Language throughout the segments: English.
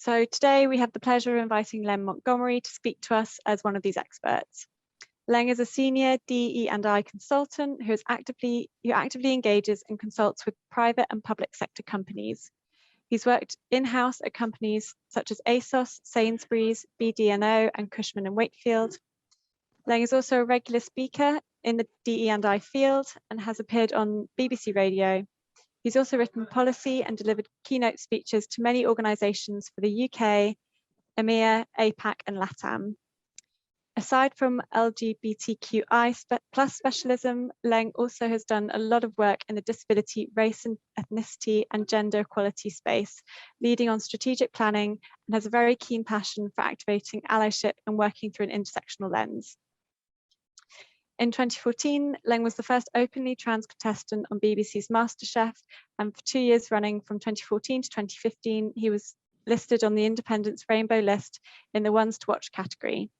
So today we have the pleasure of inviting Leng Montgomery to speak to us as one of these experts. Leng is a senior DE&I consultant who actively engages and consults with private and public sector companies. He's worked in-house at companies such as ASOS, Sainsbury's, BD&O, and Cushman & Wakefield. Leng is also a regular speaker in the DE&I field and has appeared on BBC Radio. He's also written policy and delivered keynote speeches to many organisations for the UK, EMEA, APAC, and LATAM. Aside from LGBTQI plus specialism, Leng also has done a lot of work in the disability, race and ethnicity and gender equality space, leading on strategic planning, and has a very keen passion for activating allyship and working through an intersectional lens. In 2014, Leng was the first openly trans contestant on BBC's MasterChef, and for 2 years running from 2014 to 2015, he was listed on the Independent's Rainbow list in the Ones to Watch category.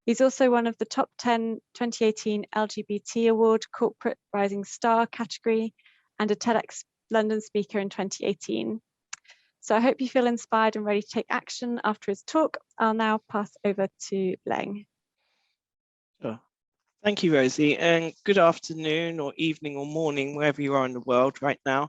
He's also one of the top 10 2018 LGBT Award Corporate Rising Star category and a TEDx London speaker in 2018. So I hope you feel inspired and ready to take action after his talk. I'll now pass over to Leng. Sure. Thank you, Rosie, and good afternoon or evening or morning, wherever you are in the world right now.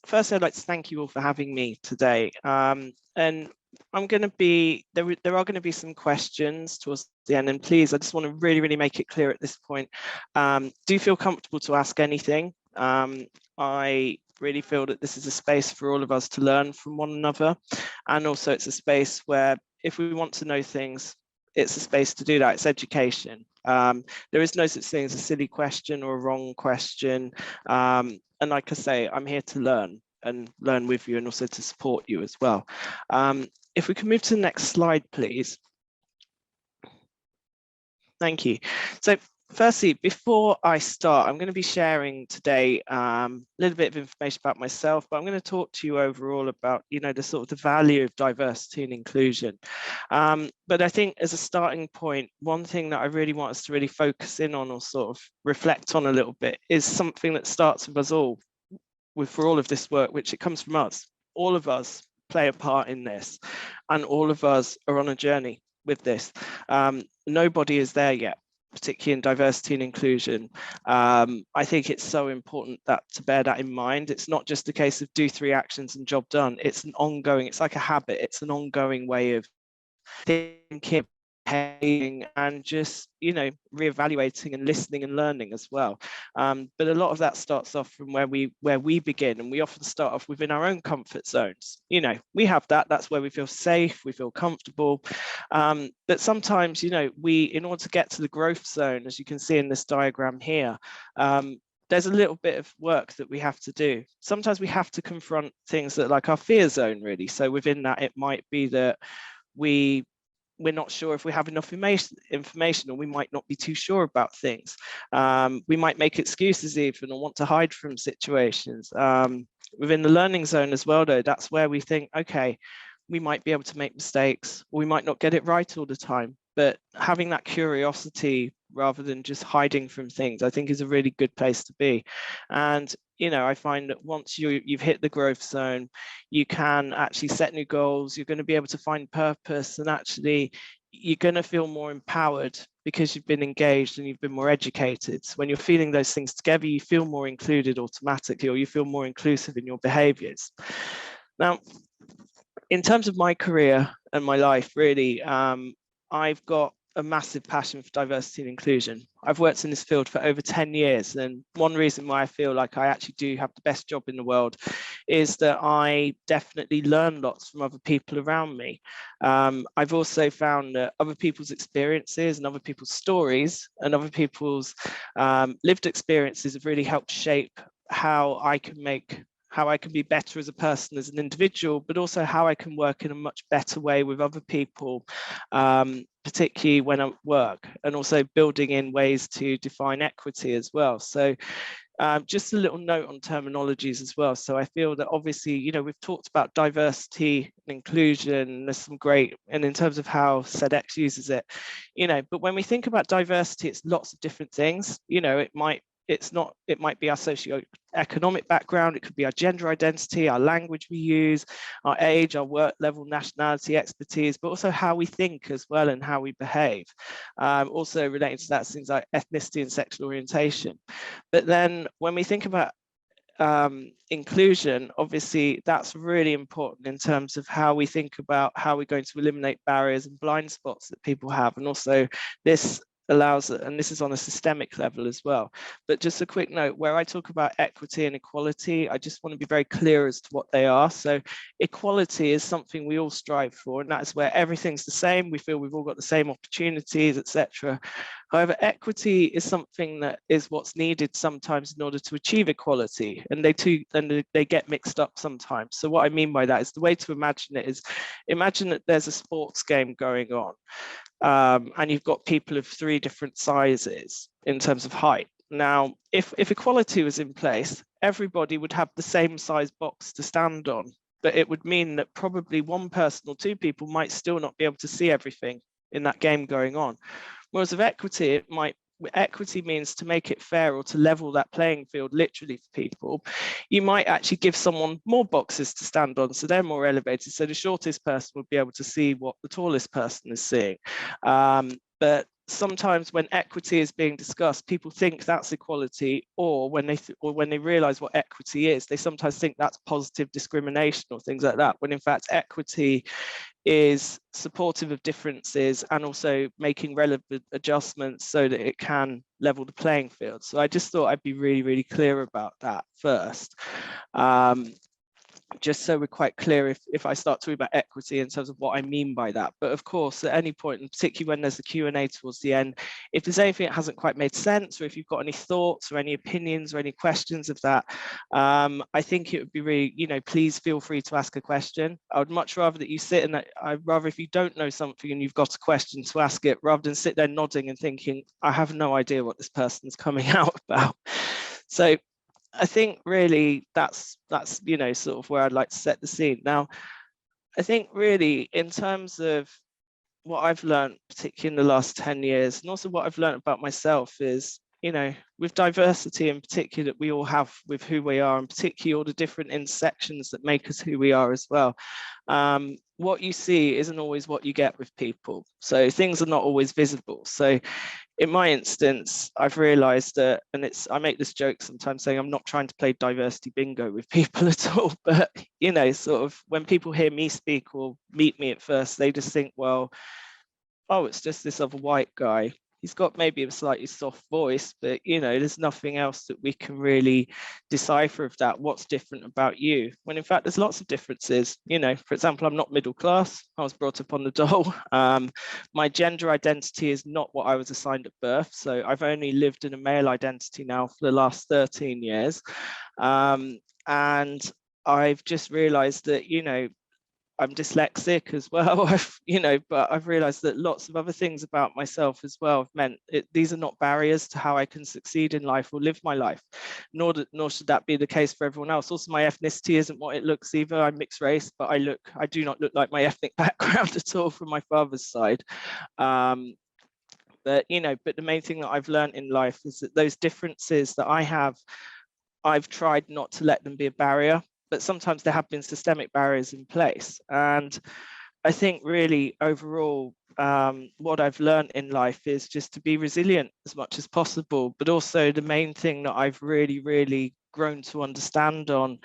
First, I'd like to thank you all for having me today. And I'm going to be, there are going to be some questions towards the end, and please, I just want to really make it clear at this point. Do feel comfortable to ask anything. I really feel that this is a space for all of us to learn from one another. And also it's a space where if we want to know things, it's a space to do that. It's education. There is no such thing as a silly question or a wrong question. And like I say, I'm here to learn and learn with you and also to support you as well. If we can move to the next slide, please. Thank you. So firstly, before I start, I'm going to be sharing today a little bit of information about myself, but I'm going to talk to you overall about, the sort of the value of diversity and inclusion. But I think as a starting point, one thing that I really want us to really focus in on or sort of reflect on a little bit is something that starts with us all, for all of this work, which it comes from us. All of us play a part in this, and all of us are on a journey with this. Nobody is there yet, particularly in diversity and inclusion. I think it's so important to bear that in mind. It's not just a case of do 3 actions and job done. It's an ongoing, it's like a habit. It's an ongoing way of thinking, behaving, and just, reevaluating and listening and learning as well. But a lot of that starts off from where we begin, and we often start off within our own comfort zones. We have that's where we feel safe, we feel comfortable. But sometimes, we, in order to get to the growth zone, as you can see in this diagram here, there's a little bit of work that we have to do. Sometimes we have to confront things that like our fear zone, really. So within that, it might be that we're not sure if we have enough information, or we might not be too sure about things. We might make excuses even, or want to hide from situations. Within the learning zone as well, though, that's where we think, okay, we might be able to make mistakes, or we might not get it right all the time. But having that curiosity rather than just hiding from things, I think is a really good place to be. And I find that once you've hit the growth zone, you can actually set new goals. You're going to be able to find purpose, and actually you're going to feel more empowered because you've been engaged and you've been more educated. So when you're feeling those things together, you feel more included automatically, or you feel more inclusive in your behaviors. Now, in terms of my career and my life, really, I've got a massive passion for diversity and inclusion. I've worked in this field for over 10 years. And one reason why I feel like I actually do have the best job in the world is that I definitely learn lots from other people around me. I've also found that other people's experiences and other people's stories and other people's lived experiences have really helped shape how I can be better as a person, as an individual, but also how I can work in a much better way with other people, particularly when I work, and also building in ways to define equity as well. So just a little note on terminologies as well. So I feel that obviously, we've talked about diversity and inclusion, there's some great, and in terms of how SEDx uses it, but when we think about diversity, it's lots of different things. It might it's not, it might be our socioeconomic background, it could be our gender identity, our language we use, our age, our work level, nationality, expertise, but also how we think as well and how we behave. Also relating to that, things like ethnicity and sexual orientation. But then when we think about inclusion, obviously that's really important in terms of how we think about how we're going to eliminate barriers and blind spots that people have. And also this allows, and this is on a systemic level as well. But just a quick note, where I talk about equity and equality, I just want to be very clear as to what they are. So equality is something we all strive for, and that's where everything's the same. We feel we've all got the same opportunities, etc. However, equity is something that is what's needed sometimes in order to achieve equality, and they get mixed up sometimes. So what I mean by that is, the way to imagine it is, imagine that there's a sports game going on, and you've got people of 3 different sizes in terms of height. Now, if equality was in place, everybody would have the same size box to stand on, but it would mean that probably 1 person or 2 people might still not be able to see everything in that game going on. Whereas with equity, equity means to make it fair, or to level that playing field literally for people. You might actually give someone more boxes to stand on, so they're more elevated, so the shortest person would be able to see what the tallest person is seeing. But sometimes when equity is being discussed, people think that's equality, or when they realize what equity is, they sometimes think that's positive discrimination or things like that, when in fact equity is supportive of differences and also making relevant adjustments so that it can level the playing field. So I just thought I'd be really, really clear about that first. Just so we're quite clear if I start talking about equity in terms of what I mean by that. But of course, at any point, and particularly when there's a Q&A towards the end, if there's anything that hasn't quite made sense, or if you've got any thoughts or any opinions or any questions of that, I think it would be really, please feel free to ask a question. I would much rather that you sit and I'd rather, if you don't know something and you've got a question, to ask it, rather than sit there nodding and thinking, I have no idea what this person's coming out about. So I think really that's sort of where I'd like to set the scene. Now, I think really in terms of what I've learned, particularly in the last 10 years, and also what I've learned about myself is, with diversity in particular that we all have with who we are, and particularly all the different intersections that make us who we are as well. What you see isn't always what you get with people. So things are not always visible. So in my instance, I've realized that, and I make this joke sometimes saying I'm not trying to play diversity bingo with people at all, but, sort of when people hear me speak or meet me at first, they just think, well, oh, it's just this other white guy. He's got maybe a slightly soft voice, but, there's nothing else that we can really decipher of that. What's different about you? When in fact, there's lots of differences. For example, I'm not middle class. I was brought up on the dole. My gender identity is not what I was assigned at birth. So I've only lived in a male identity now for the last 13 years. And I've just realized that, I'm dyslexic as well, but I've realized that lots of other things about myself as well have meant these are not barriers to how I can succeed in life or live my life, nor should that be the case for everyone else. Also, my ethnicity isn't what it looks either. I'm mixed race, but I do not look like my ethnic background at all from my father's side. But the main thing that I've learned in life is that those differences that I have, I've tried not to let them be a barrier, but sometimes there have been systemic barriers in place. And I think really overall, what I've learned in life is just to be resilient as much as possible, but also the main thing that I've really, really grown to understand on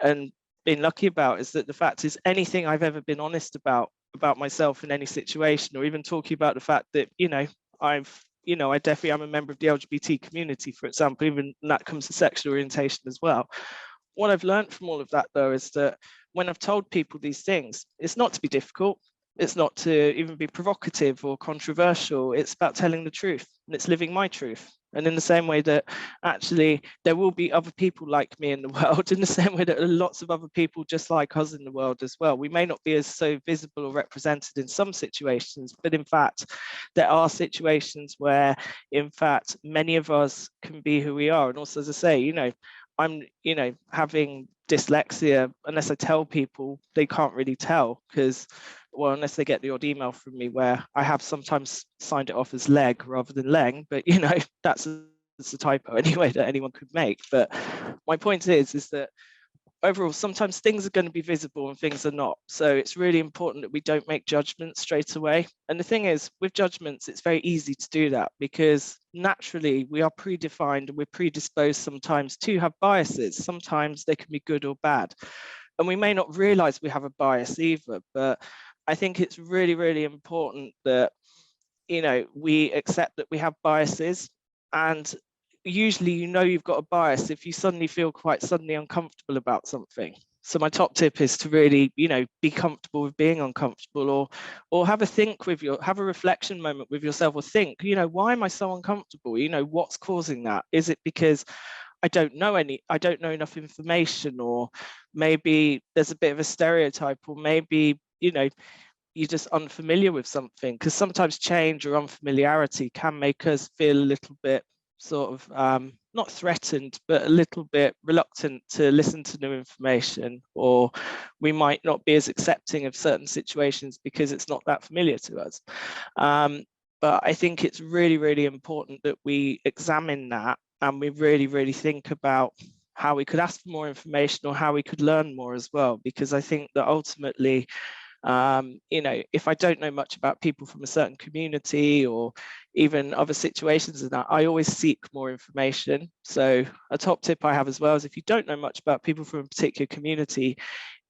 and been lucky about is that the fact is anything I've ever been honest about myself in any situation, or even talking about the fact that, I definitely am a member of the LGBT community, for example, even that comes to sexual orientation as well. What I've learned from all of that, though, is that when I've told people these things, it's not to be difficult. It's not to even be provocative or controversial. It's about telling the truth, and it's living my truth. And in the same way that actually there will be other people like me in the world, in the same way that there are lots of other people just like us in the world as well. We may not be as so visible or represented in some situations, but in fact, there are situations where, in fact, many of us can be who we are. And also, as I say, I'm, having dyslexia, unless I tell people, they can't really tell because, well, unless they get the odd email from me where I have sometimes signed it off as Leg rather than Leng, but, that's a typo anyway that anyone could make. But my point is that overall, sometimes things are going to be visible and things are not. So it's really important that we don't make judgments straight away. And the thing is, with judgments, it's very easy to do that because naturally we are predefined and we're predisposed sometimes to have biases. Sometimes they can be good or bad. And we may not realize we have a bias either, but I think it's really, really important that, we accept that we have biases. And usually, you've got a bias if you suddenly feel quite suddenly uncomfortable about something. So my top tip is to really, be comfortable with being uncomfortable, or have a reflection moment with yourself, or think, why am I so uncomfortable? What's causing that? Is it because I don't know enough information, or maybe there's a bit of a stereotype, or maybe, you're just unfamiliar with something? Because sometimes change or unfamiliarity can make us feel a little bit sort of not threatened, but a little bit reluctant to listen to new information, or we might not be as accepting of certain situations because it's not that familiar to us. But I think it's really, really important that we examine that and we really, really think about how we could ask for more information or how we could learn more as well. Because I think that ultimately, if I don't know much about people from a certain community or even other situations, and that, I always seek more information. So a top tip I have as well is, if you don't know much about people from a particular community,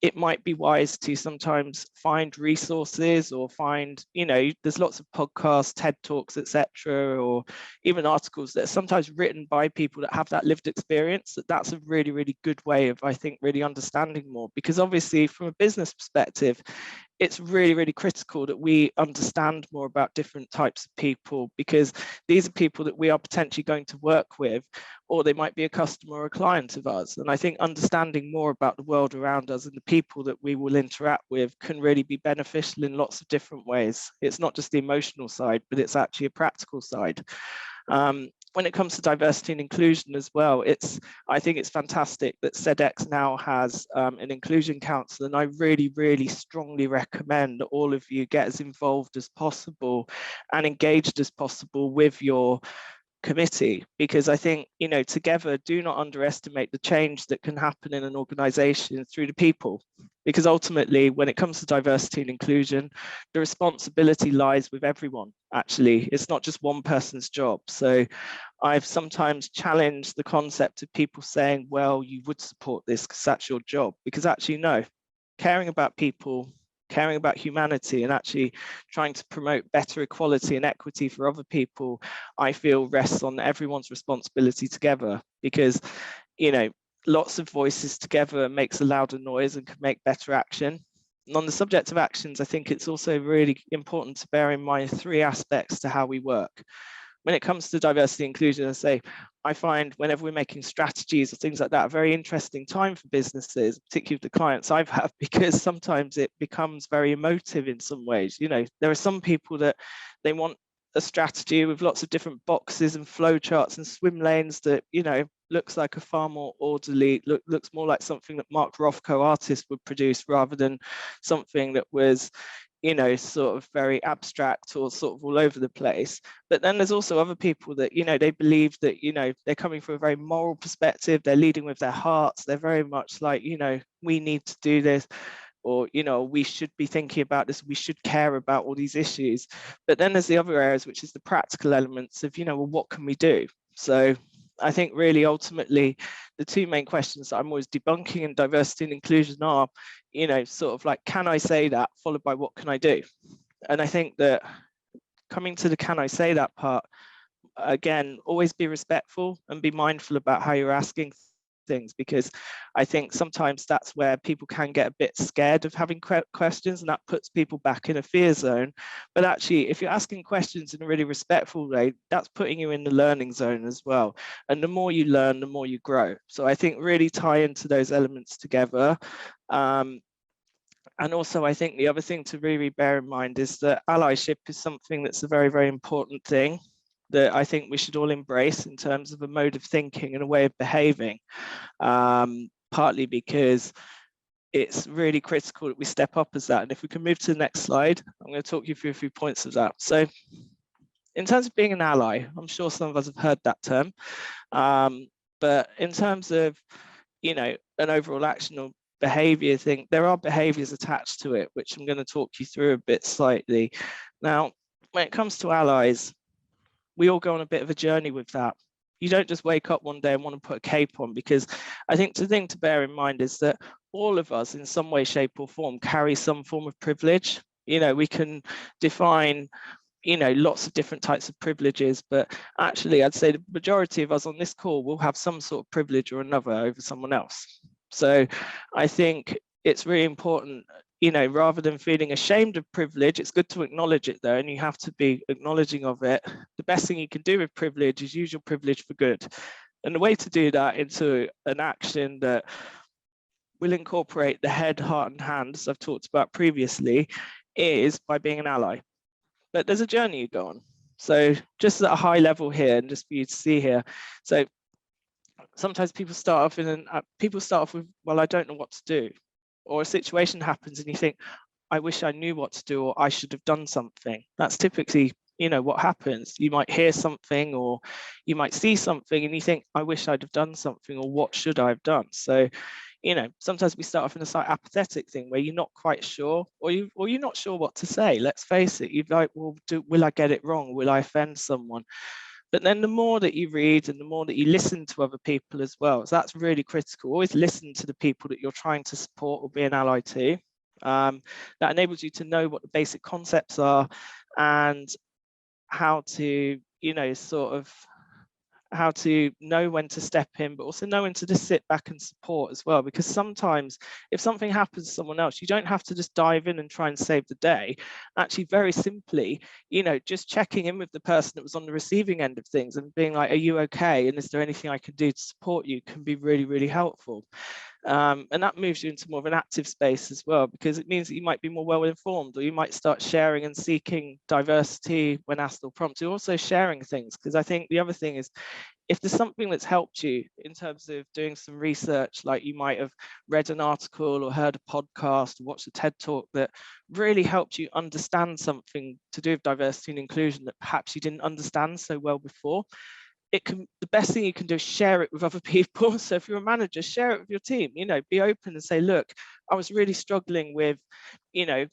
it might be wise to sometimes find resources, or find, there's lots of podcasts, TED Talks, etc., or even articles that are sometimes written by people that have that lived experience. That's a really, really good way of, I think, really understanding more. Because obviously, from a business perspective, it's really, really critical that we understand more about different types of people, because these are people that we are potentially going to work with, or they might be a customer or a client of ours. And I think understanding more about the world around us and the people that we will interact with can really be beneficial in lots of different ways. It's not just the emotional side, but it's actually a practical side. When it comes to diversity and inclusion as well, I think it's fantastic that CEDX now has an inclusion council, and I really, really strongly recommend that all of you get as involved as possible and engaged as possible with your committee, because I think, together, do not underestimate the change that can happen in an organization through the people. Because ultimately, when it comes to diversity and inclusion, the responsibility lies with everyone. Actually, it's not just one person's job. So I've sometimes challenged the concept of people saying, well, you would support this because that's your job. Because actually, no, caring about people, caring about humanity, and actually trying to promote better equality and equity for other people, I feel rests on everyone's responsibility together. Because, lots of voices together makes a louder noise and can make better action. And on the subject of actions, I think it's also really important to bear in mind 3 aspects to how we work. When it comes to diversity and inclusion, I find whenever we're making strategies or things like that, a very interesting time for businesses, particularly with the clients I've had, because sometimes it becomes very emotive in some ways. There are some people that they want a strategy with lots of different boxes and flow charts and swim lanes that, looks like a far more orderly, looks more like something that Mark Rothko, artist, would produce, rather than something that was, sort of very abstract or sort of all over the place. But then there's also other people that, they believe that, they're coming from a very moral perspective, they're leading with their hearts, they're very much like, we need to do this, or, we should be thinking about this, we should care about all these issues. But then there's the other areas, which is the practical elements of, well, what can we do? So I think really ultimately the 2 main questions that I'm always debunking in diversity and inclusion are, sort of like, can I say that, followed by what can I do? And I think that coming to the can I say that part, again, always be respectful and be mindful about how you're asking things, because I think sometimes that's where people can get a bit scared of having questions, and that puts people back in a fear zone. But actually, if you're asking questions in a really respectful way, that's putting you in the learning zone as well. And the more you learn, the more you grow. So I think really tie into those elements together. And also, I think the other thing to really bear in mind is that allyship is something that's a very, very important thing that I think we should all embrace in terms of a mode of thinking and a way of behaving, partly because it's really critical that we step up as that. And if we can move to the next slide, I'm going to talk you through a few points of that. So in terms of being an ally, I'm sure some of us have heard that term, but in terms of, you know, an overall action or behavior thing, there are behaviors attached to it, which I'm going to talk you through a bit slightly. Now, when it comes to allies, we all go on a bit of a journey with that. You don't just wake up one day and want to put a cape on, because I think the thing to bear in mind is that all of us in some way, shape or form carry some form of privilege. You know, we can define, you know, lots of different types of privileges, but actually I'd say the majority of us on this call will have some sort of privilege or another over someone else. So I think it's really important, you know, rather than feeling ashamed of privilege, it's good to acknowledge it though, and you have to be acknowledging of it. The best thing you can do with privilege is use your privilege for good. And the way to do that into an action that will incorporate the head, heart and hands I've talked about previously is by being an ally. But there's a journey you go on. So just at a high level here, and just for you to see here. So sometimes people start off with, well, I don't know what to do. Or a situation happens and you think, I wish I knew what to do, or I should have done something. That's typically, you know, what happens. You might hear something or you might see something and you think, I wish I'd have done something, or what should I have done? So, you know, sometimes we start off in a slight apathetic thing where you're not quite sure, or you're not sure what to say. Let's face it, you're like, well, will I get it wrong? Will I offend someone? But then the more that you read and the more that you listen to other people as well, so that's really critical. Always listen to the people that you're trying to support or be an ally to. That enables you to know what the basic concepts are and how to, you know, sort of how to know when to step in, but also know when to just sit back and support as well. Because sometimes if something happens to someone else, you don't have to just dive in and try and save the day. Actually, very simply, you know, just checking in with the person that was on the receiving end of things and being like, are you okay? And is there anything I can do to support you, can be really, really helpful. And that moves you into more of an active space as well, because it means that you might be more well informed, or you might start sharing and seeking diversity when asked or prompted. You're also sharing things, because I think the other thing is, if there's something that's helped you in terms of doing some research, like you might have read an article or heard a podcast or watched a TED talk that really helped you understand something to do with diversity and inclusion that perhaps you didn't understand so well before, the best thing you can do is share it with other people. So if you're a manager, share it with your team, you know, be open and say, look, I was really struggling with, you know,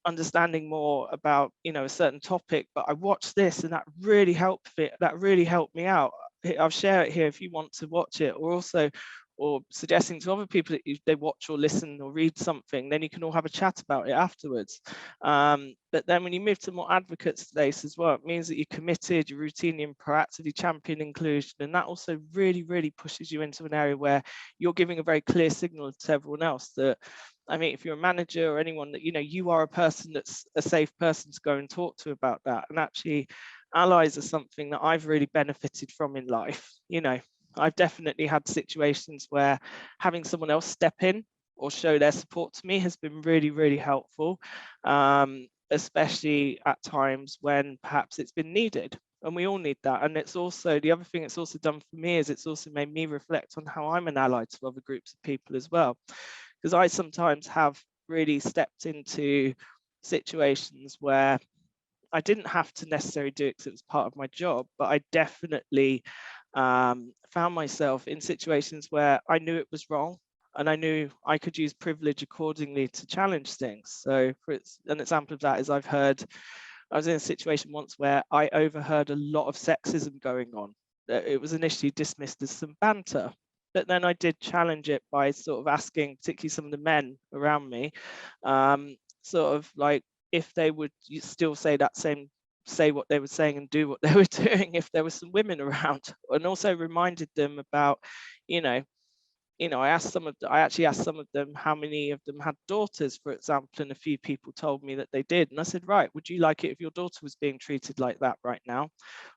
understanding more about, you know, a certain topic, but I watched this and that really helped me out. I'll share it here if you want to watch it. Or suggesting to other people that they watch or listen or read something, then you can all have a chat about it afterwards. But then when you move to more advocate space as well, it means that you're committed, you're routinely and proactively champion inclusion. And that also really, really pushes you into an area where you're giving a very clear signal to everyone else that, I mean, if you're a manager or anyone, that, you know, you are a person that's a safe person to go and talk to about that. And actually, allies are something that I've really benefited from in life. You know, I've definitely had situations where having someone else step in or show their support to me has been really, really helpful, especially at times when perhaps it's been needed. And we all need that. And it's also, the other thing it's also done for me is it's also made me reflect on how I'm an ally to other groups of people as well. Because I sometimes have really stepped into situations where I didn't have to necessarily do it because it was part of my job, but I definitely found myself in situations where I knew it was wrong and I knew I could use privilege accordingly to challenge things. So an example of that is I was in a situation once where I overheard a lot of sexism going on. It was initially dismissed as some banter, but then I did challenge it by sort of asking, particularly some of the men around me, sort of like, if they would still say what they were saying and do what they were doing if there were some women around, and also reminded them about, I actually asked some of them how many of them had daughters, for example, and a few people told me that they did. And I said, right, would you like it if your daughter was being treated like that right now?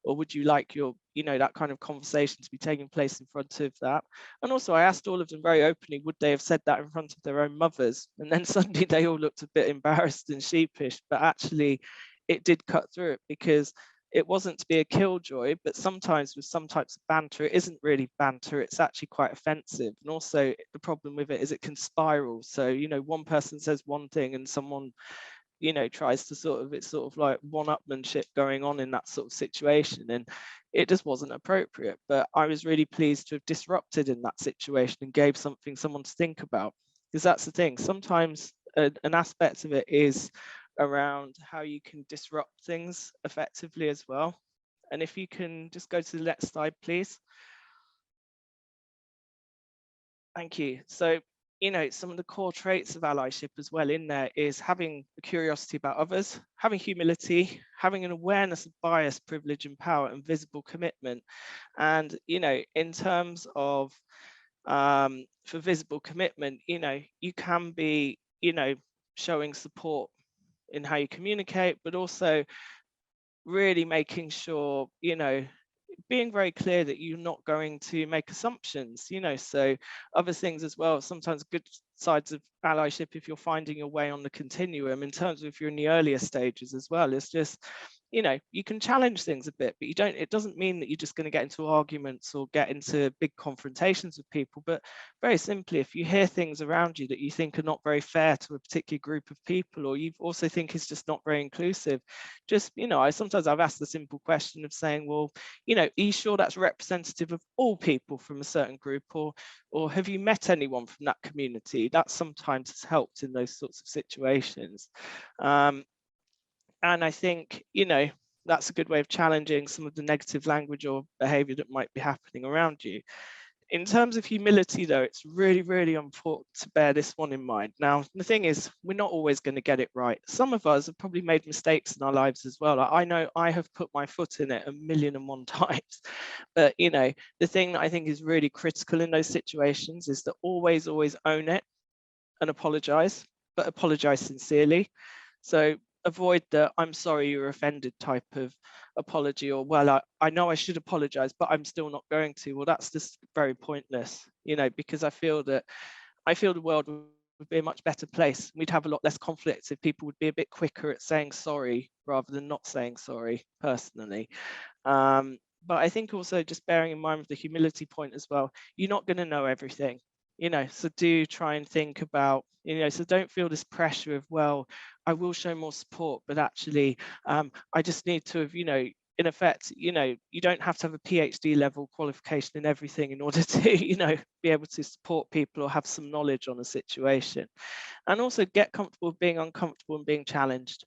Or would you like that kind of conversation to be taking place in front of that? And also I asked all of them very openly, would they have said that in front of their own mothers? And then suddenly they all looked a bit embarrassed and sheepish, but actually it did cut through it, because it wasn't to be a killjoy, but sometimes with some types of banter, it isn't really banter, it's actually quite offensive. And also the problem with it is it can spiral. So, one person says one thing and someone you know, tries to it's sort of like one-upmanship going on in that sort of situation, and it just wasn't appropriate. But I was really pleased to have disrupted in that situation and gave someone to think about, because that's the thing. Sometimes an aspect of it is around how you can disrupt things effectively as well. And if you can just go to the next slide, please. Thank you. So, you know, some of the core traits of allyship as well in there is having a curiosity about others, having humility, having an awareness of bias, privilege, and power, and visible commitment. And, you know, in terms of for visible commitment, you know, you can be, you know, showing support in how you communicate, but also really making sure, you know, being very clear that you're not going to make assumptions, you know. So other things as well, sometimes good sides of allyship, if you're finding your way on the continuum, in terms of if you're in the earlier stages as well, it's just, you know, you can challenge things a bit, but it doesn't mean that you're just going to get into arguments or get into big confrontations with people. But very simply, if you hear things around you that you think are not very fair to a particular group of people, or you also think is just not very inclusive, just, you know, I've asked the simple question of saying, well, you know, are you sure that's representative of all people from a certain group, or have you met anyone from that community? That sometimes has helped in those sorts of situations. And I think, you know, that's a good way of challenging some of the negative language or behavior that might be happening around you. In terms of humility, though, it's really, really important to bear this one in mind. Now, the thing is, we're not always going to get it right. Some of us have probably made mistakes in our lives as well. I know I have put my foot in it 1,000,001 times. But, you know, the thing that I think is really critical in those situations is to always own it and apologize, but apologize sincerely. So avoid the "I'm sorry you were offended" type of apology, or well, I know I should apologize, but I'm still not going to. Well, that's just very pointless, you know, because I feel the world would be a much better place. We'd have a lot less conflict if people would be a bit quicker at saying sorry rather than not saying sorry, personally. But I think also just bearing in mind with the humility point as well, you're not going to know everything, you know, so do try and think about, you know, so don't feel this pressure of, well, I will show more support, but actually I just need to have, you know, in effect, you know, you don't have to have a PhD level qualification in everything in order to, you know, be able to support people or have some knowledge on a situation. And also get comfortable with being uncomfortable and being challenged,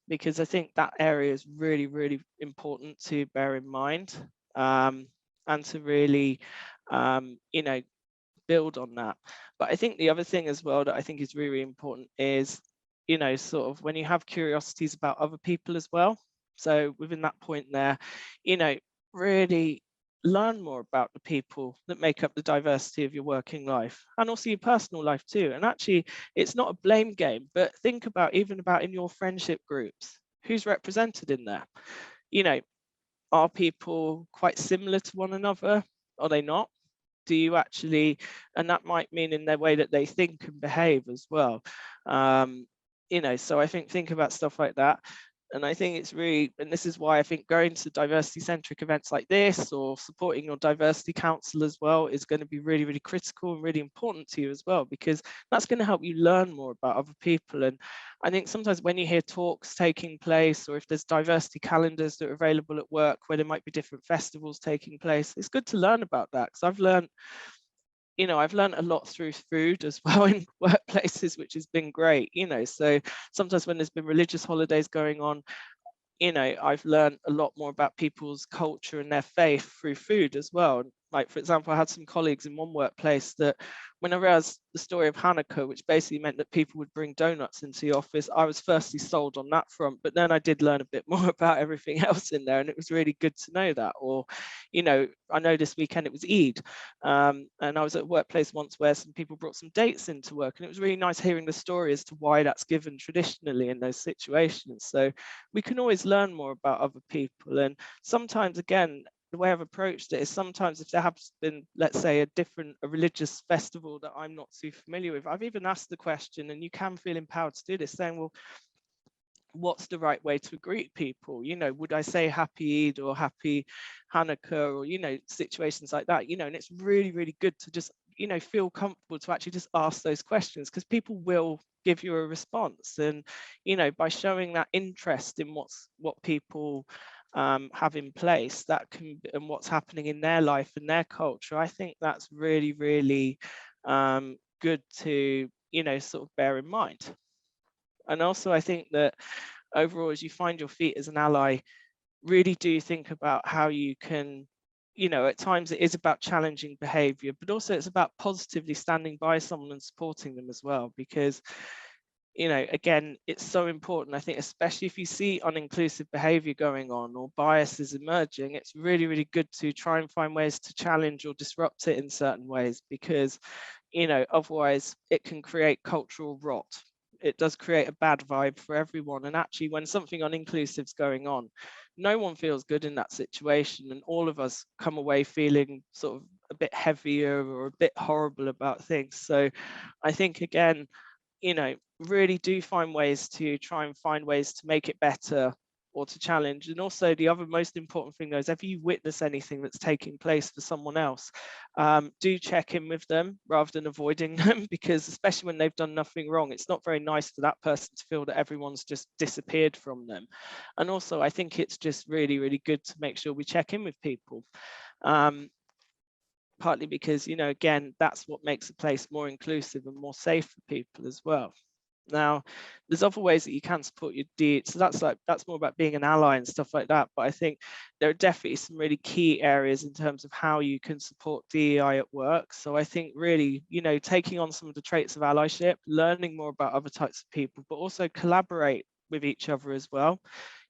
because I think that area is really, really important to bear in mind, and to really, you know, build on that. But I think the other thing as well that I think is really, really important is, you know, sort of when you have curiosities about other people as well. So within that point there, you know, really learn more about the people that make up the diversity of your working life and also your personal life too. And actually, it's not a blame game, but think about even about in your friendship groups, who's represented in there? You know, are people quite similar to one another? Are they not? Do you actually, and that might mean in their way that they think and behave as well. You know, so I think about stuff like that. And I think it's really, and this is why I think going to diversity-centric events like this or supporting your diversity council as well is going to be really, really critical and really important to you as well, because that's going to help you learn more about other people. And I think sometimes when you hear talks taking place, or if there's diversity calendars that are available at work where there might be different festivals taking place, it's good to learn about that, because I've learned, you know, I've learned a lot through food as well in workplaces, which has been great, you know. So sometimes when there's been religious holidays going on, you know, I've learned a lot more about people's culture and their faith through food as well. Like, for example, I had some colleagues in one workplace that when I realized the story of Hanukkah, which basically meant that people would bring donuts into the office, I was firstly sold on that front, but then I did learn a bit more about everything else in there, and it was really good to know that. Or, you know, I know this weekend it was Eid, and I was at a workplace once where some people brought some dates into work, and it was really nice hearing the story as to why that's given traditionally in those situations. So we can always learn more about other people. And sometimes, again, the way I've approached it is sometimes if there has been, let's say, a religious festival that I'm not too familiar with, I've even asked the question, and you can feel empowered to do this, saying, well, what's the right way to greet people? You know, would I say happy Eid or happy Hanukkah, or, you know, situations like that, you know. And it's really, really good to just, you know, feel comfortable to actually just ask those questions, because people will give you a response. And, you know, by showing that interest in what people have in place, that can, and what's happening in their life and their culture, I think that's really, really good to, you know, sort of bear in mind. And also, I think that overall, as you find your feet as an ally, really do think about how you can, you know, at times it is about challenging behavior, but also it's about positively standing by someone and supporting them as well. Because, you know, again, it's so important, I think, especially if you see uninclusive behavior going on or biases emerging, it's really, really good to try and find ways to challenge or disrupt it in certain ways, because, you know, otherwise it can create cultural rot. It does create a bad vibe for everyone. And actually, when something uninclusive is going on, no one feels good in that situation. And all of us come away feeling sort of a bit heavier or a bit horrible about things. So I think, again, you know, really do find ways to try and find ways to make it better or to challenge. And also, the other most important thing, though, is if you witness anything that's taking place for someone else, do check in with them rather than avoiding them, because especially when they've done nothing wrong, it's not very nice for that person to feel that everyone's just disappeared from them. And also, I think it's just really, really good to make sure we check in with people. Partly because, you know, again, that's what makes a place more inclusive and more safe for people as well. Now, there's other ways that you can support your DE. So that's more about being an ally and stuff like that. But I think there are definitely some really key areas in terms of how you can support DEI at work. So I think really, you know, taking on some of the traits of allyship, learning more about other types of people, but also collaborate with each other as well.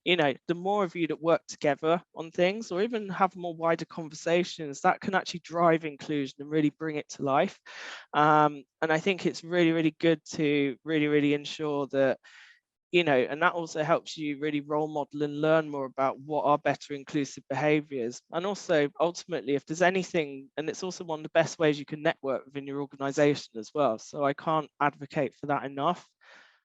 You know, the more of you that work together on things, or even have more wider conversations, that can actually drive inclusion and really bring it to life. And I think it's really, really good to really ensure that, you know, and that also helps you really role model and learn more about what are better inclusive behaviors. And also, ultimately, if there's anything, and it's also one of the best ways you can network within your organization as well. So I can't advocate for that enough.